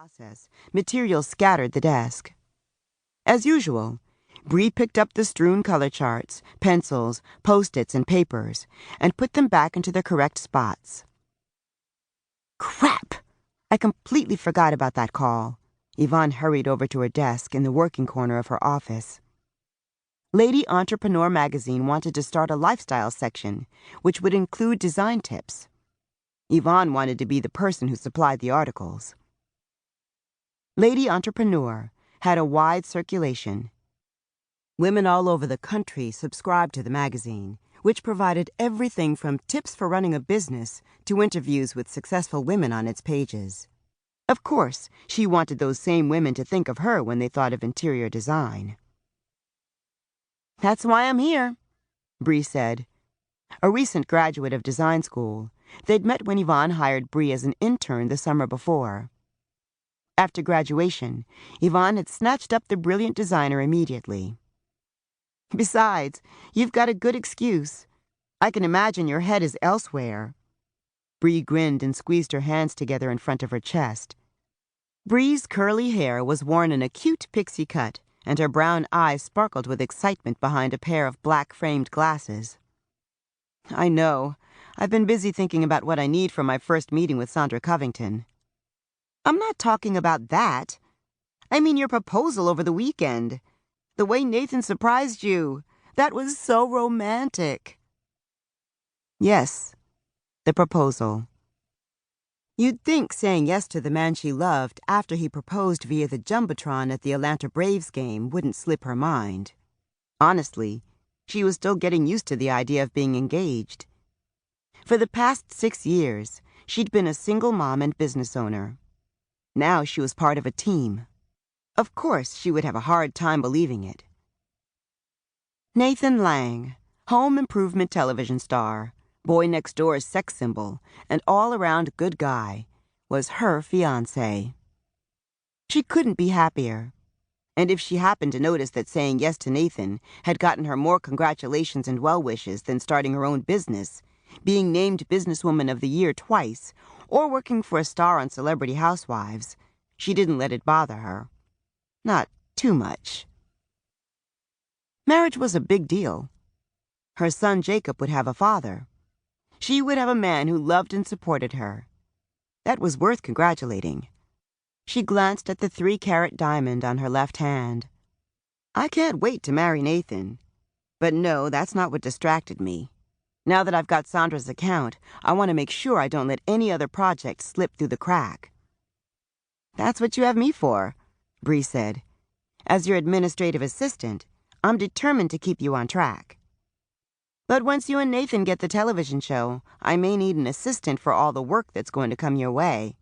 process, materials scattered the desk. As usual, Bree picked up the strewn color charts, pencils, Post-its, and papers, and put them back into their correct spots. Crap! I completely forgot about that call. Yvonne hurried over to her desk in the working corner of her office. Lady Entrepreneur magazine wanted to start a lifestyle section, which would include design tips. Yvonne wanted to be the person who supplied the articles. Lady Entrepreneur had a wide circulation. Women all over the country subscribed to the magazine, which provided everything from tips for running a business to interviews with successful women on its pages. Of course, she wanted those same women to think of her when they thought of interior design. "That's why I'm here," Bree said. A recent graduate of design school, they'd met when Yvonne hired Bree as an intern the summer before. After graduation, Yvonne had snatched up the brilliant designer immediately. "Besides, you've got a good excuse. I can imagine your head is elsewhere." Bree grinned and squeezed her hands together in front of her chest. Bree's curly hair was worn in a cute pixie cut, and her brown eyes sparkled with excitement behind a pair of black-framed glasses. "I know. I've been busy thinking about what I need for my first meeting with Sandra Covington." "I'm not talking about that. I mean your proposal over the weekend. The way Nathan surprised you. That was so romantic." "Yes, the proposal." You'd think saying yes to the man she loved after he proposed via the Jumbotron at the Atlanta Braves game wouldn't slip her mind. Honestly, she was still getting used to the idea of being engaged. For the past 6 years, she'd been a single mom and business owner. Now she was part of a team. Of course, she would have a hard time believing it. Nathan Lang, home improvement television star, boy next door's sex symbol, and all-around good guy, was her fiance. She couldn't be happier. And if she happened to notice that saying yes to Nathan had gotten her more congratulations and well-wishes than starting her own business, being named Businesswoman of the Year twice, or working for a star on Celebrity Housewives, she didn't let it bother her. Not too much. Marriage was a big deal. Her son Jacob would have a father. She would have a man who loved and supported her. That was worth congratulating. She glanced at the 3-carat diamond on her left hand. I can't wait to marry Nathan. But no, that's not what distracted me. Now that I've got Sandra's account, I want to make sure I don't let any other project slip through the crack. "That's what you have me for," Bree said. "As your administrative assistant, I'm determined to keep you on track. But once you and Nathan get the television show, I may need an assistant for all the work that's going to come your way."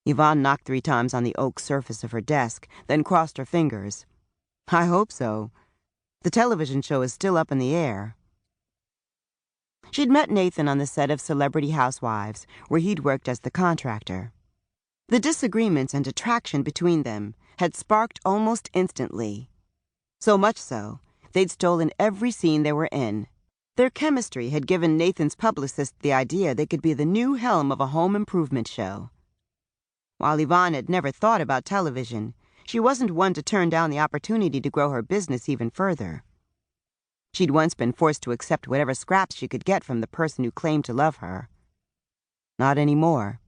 Yvonne knocked 3 times on the oak surface of her desk, then crossed her fingers. "I hope so. The television show is still up in the air." She'd met Nathan on the set of Celebrity Housewives, where he'd worked as the contractor. The disagreements and attraction between them had sparked almost instantly. So much so, they'd stolen every scene they were in. Their chemistry had given Nathan's publicist the idea they could be the new helm of a home improvement show. While Yvonne had never thought about television, she wasn't one to turn down the opportunity to grow her business even further. She'd once been forced to accept whatever scraps she could get from the person who claimed to love her. Not anymore.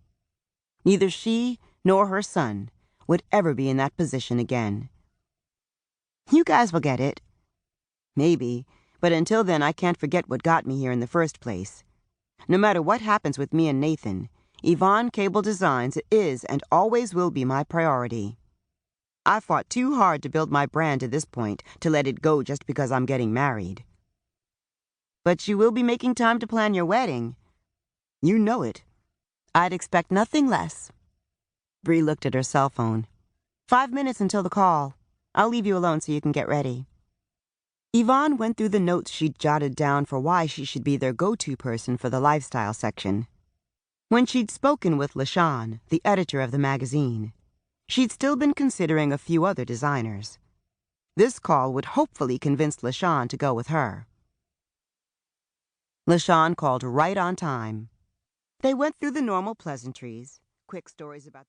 Neither she nor her son would ever be in that position again. "You guys will get it." "Maybe, but until then I can't forget what got me here in the first place. No matter what happens with me and Nathan, Yvonne Cable Designs is and always will be my priority. I fought too hard to build my brand to this point to let it go just because I'm getting married." "But you will be making time to plan your wedding." "You know it." "I'd expect nothing less." Bree looked at her cell phone. 5 minutes until the call. I'll leave you alone so you can get ready." Yvonne went through the notes she'd jotted down for why she should be their go-to person for the lifestyle section. When she'd spoken with LaShawn, the editor of the magazine, she'd still been considering a few other designers. This call would hopefully convince LaShawn to go with her. LaShawn called right on time. They went through the normal pleasantries, quick stories about their